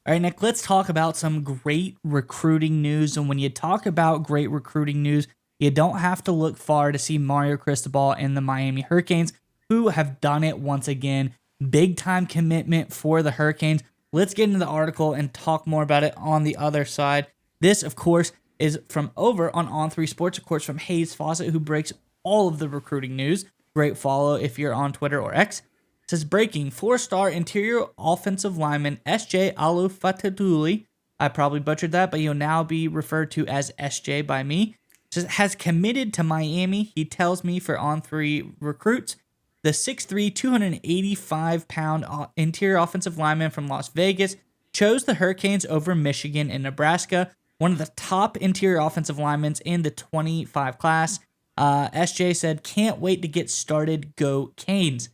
All right, Nick, let's talk about some great recruiting news. And when you talk about great recruiting news, you don't have to look far to see Mario Cristobal and the Miami Hurricanes, who have done it once again. Big time commitment for the Hurricanes. Let's get into the article and talk more about it on the other side. This, of course, is from over on 3 Sports, of course, from Hayes Fawcett, who breaks all of the recruiting news. Great follow if you're on Twitter or X. Says breaking 4-star interior offensive lineman SJ Alufataduli. I probably butchered that, but he'll now be referred to as SJ by me. Says has committed to Miami. He tells me for On3 recruits. The 6'3", 285-pound interior offensive lineman from Las Vegas chose the Hurricanes over Michigan and Nebraska. One of the top interior offensive linemen in the 25 class. SJ said, "Can't wait to get started. Go Canes."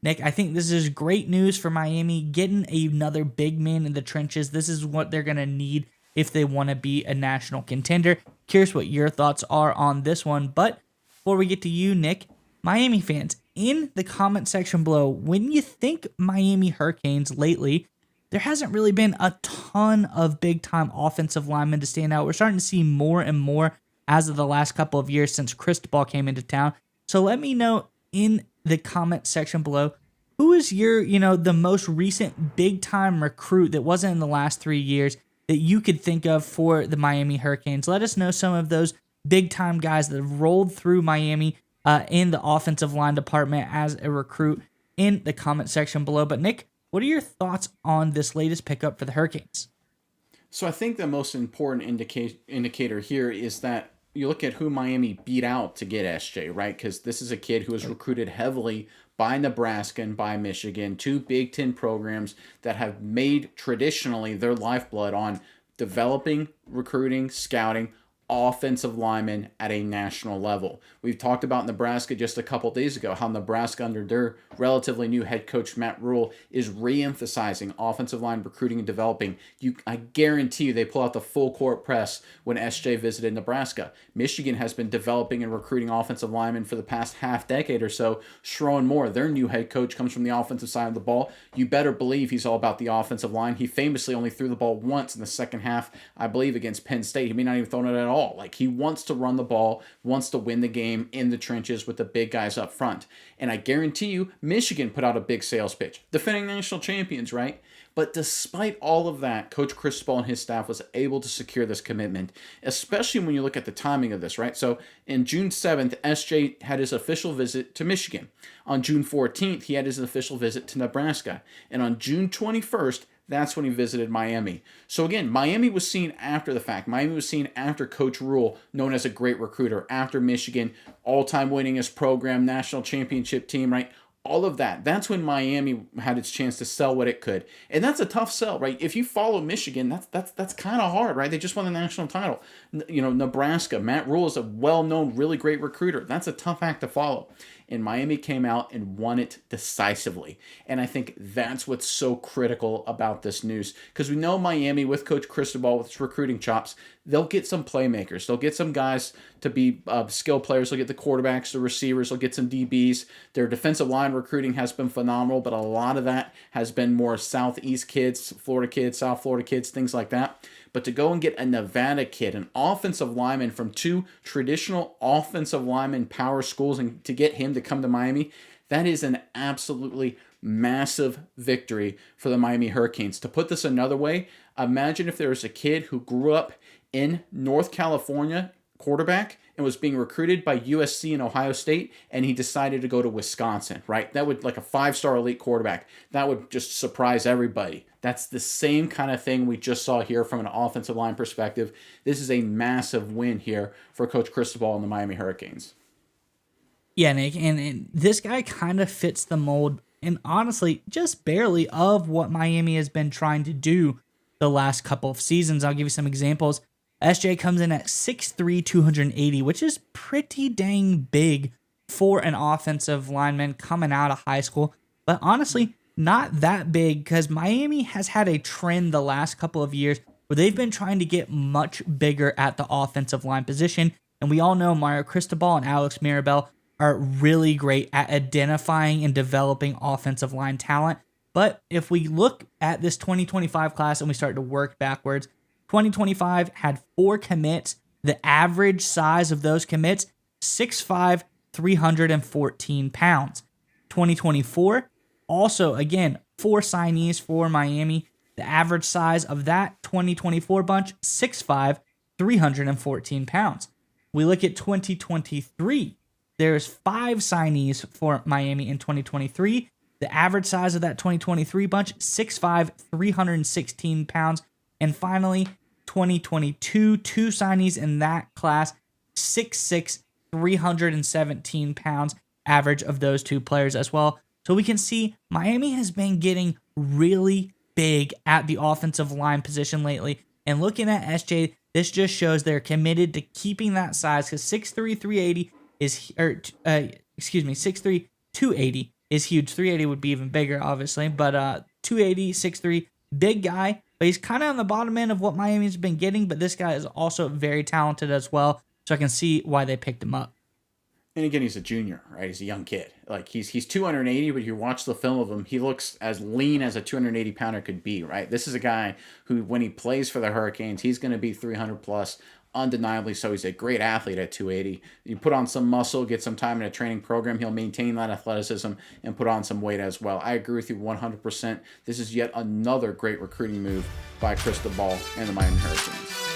Nick, I think this is great news for Miami, getting another big man in the trenches. This is what they're going to need if they want to be a national contender. Curious what your thoughts are on this one. But before we get to you, Nick, Miami fans, in the comment section below, when you think Miami Hurricanes lately, there hasn't really been a ton of big-time offensive linemen to stand out. We're starting to see more and more as of the last couple of years since Cristobal came into town. So let me know in the comment section below, who is your, the most recent big-time recruit that wasn't in the last 3 years that you could think of for the Miami Hurricanes? Let us know some of those big-time guys that have rolled through Miami in the offensive line department as a recruit in the comment section below. But Nick, what are your thoughts on this latest pickup for the Hurricanes? So I think the most important indicator here is that you look at who Miami beat out to get SJ, right? Because this is a kid who was recruited heavily by Nebraska and by Michigan, 2 Big Ten programs that have made traditionally their lifeblood on developing, recruiting, scouting offensive linemen at a national level. We've talked about Nebraska just a couple days ago, how Nebraska, under their relatively new head coach Matt Rule, is re-emphasizing offensive line recruiting and developing. I guarantee you they pull out the full court press when SJ visited Nebraska. Michigan has been developing and recruiting offensive linemen for the past half decade or so. Sherrone Moore, their new head coach, comes from the offensive side of the ball. You better believe he's all about the offensive line. He famously only threw the ball once in the second half, I believe, against Penn State. He may not even thrown it at all. Like, he wants to run the ball, wants to win the game in the trenches with the big guys up front. And I guarantee you, Michigan put out a big sales pitch. Defending national champions, right? But despite all of that, Coach Cristobal and his staff was able to secure this commitment, especially when you look at the timing of this, right? So in June 7th, SJ had his official visit to Michigan. On June 14th, he had his official visit to Nebraska. And on June 21st, that's when he visited Miami. So again, Miami was seen after the fact. Miami was seen after Coach Rule, known as a great recruiter, after Michigan, all-time winningest program, national championship team, right? All of that. That's when Miami had its chance to sell what it could. And that's a tough sell, right? If you follow Michigan, that's kind of hard, right? They just won the national title. Nebraska, Matt Rule is a well-known, really great recruiter. That's a tough act to follow. And Miami came out and won it decisively. And I think that's what's so critical about this news. Because we know Miami, with Coach Cristobal, with his recruiting chops, they'll get some playmakers. They'll get some guys to be skill players. They'll get the quarterbacks, the receivers. They'll get some DBs. Their defensive line recruiting has been phenomenal, but a lot of that has been more Southeast kids, Florida kids, South Florida kids, things like that. But to go and get a Nevada kid, an offensive lineman from 2 traditional offensive lineman power schools, and to get him to come to Miami, that is an absolutely massive victory for the Miami Hurricanes. To put this another way, imagine if there was a kid who grew up in North California, quarterback, and was being recruited by USC and Ohio State, and he decided to go to Wisconsin, right? That would, like a 5-star elite quarterback, that would just surprise everybody. That's the same kind of thing we just saw here from an offensive line perspective. This is a massive win here for Coach Cristobal and the Miami Hurricanes. Yeah, Nick, and this guy kind of fits the mold, and honestly, just barely, of what Miami has been trying to do the last couple of seasons. I'll give you some examples. SJ comes in at 6'3", 280, which is pretty dang big for an offensive lineman coming out of high school. But honestly, not that big, because Miami has had a trend the last couple of years where they've been trying to get much bigger at the offensive line position. And we all know Mario Cristobal and Alex Mirabel are really great at identifying and developing offensive line talent. But if we look at this 2025 class and we start to work backwards, 2025 had 4 commits. The average size of those commits, 6'5", 314 pounds. 2024, also, again, 4 signees for Miami. The average size of that 2024 bunch, 6'5", 314 pounds. We look at 2023. There's 5 signees for Miami in 2023. The average size of that 2023 bunch, 6'5", 316 pounds. And finally, 2022, 2 signees in that class, 6'6", 317 pounds, average of those 2 players as well. So we can see Miami has been getting really big at the offensive line position lately. And looking at SJ, this just shows they're committed to keeping that size, because 6'3", 380 is, 6'3", 280 is huge. 380 would be even bigger, obviously, but 280, 6'3", big guy, but he's kind of on the bottom end of what Miami's been getting, but this guy is also very talented as well, so I can see why they picked him up. And again, he's a junior, right? He's a young kid. Like he's 280, but you watch the film of him, he looks as lean as a 280 pounder could be, right? This is a guy who, when he plays for the Hurricanes, he's going to be 300 plus, undeniably. So he's a great athlete at 280. You put on some muscle, get some time in a training program, he'll maintain that athleticism and put on some weight as well. I agree with you 100%. This is yet another great recruiting move by Cristobal and the Miami Hurricanes.